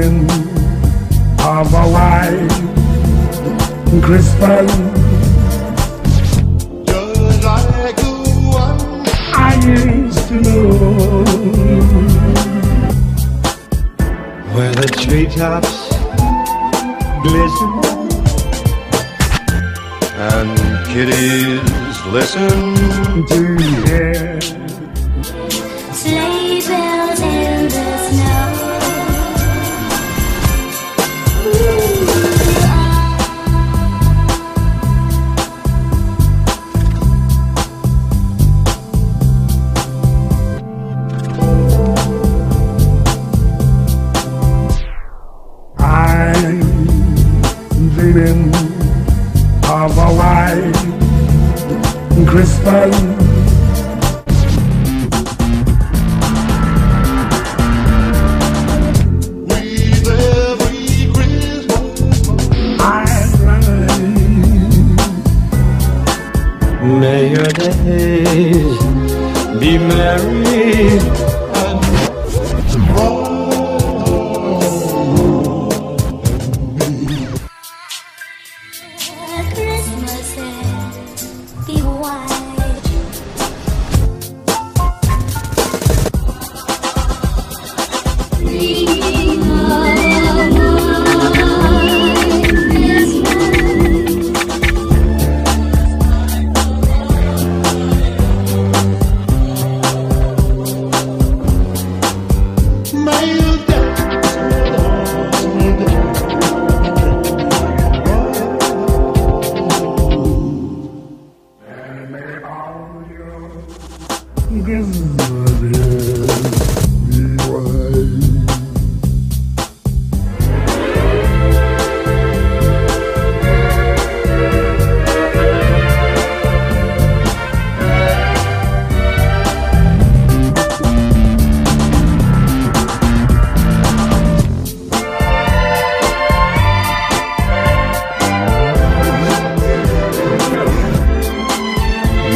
dreaming of a white Christmas, just like the one I used to know, where the treetops glisten and kitties listen to hear sleigh bells in the snow. I'm dreaming of a white Christmas, with every Christmas. I ride. May your days be merry and Christmas be white.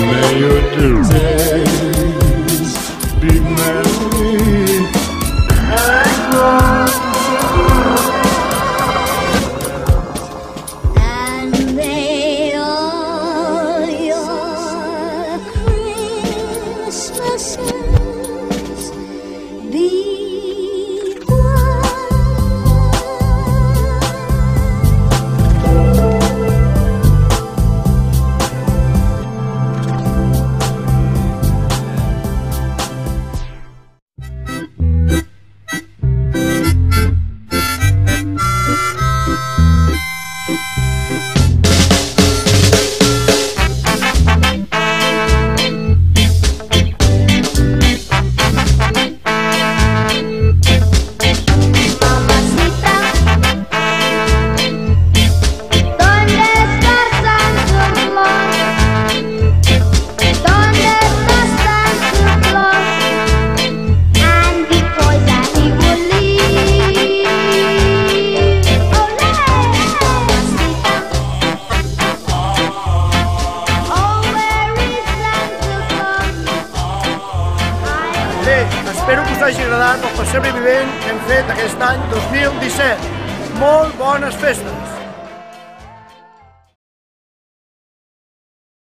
May your days be merry and long, And may all your Christmases be white. Bé, espero que us hagi agradat el pessebre vivent que hem fet aquest any 2017. Molt bones festes!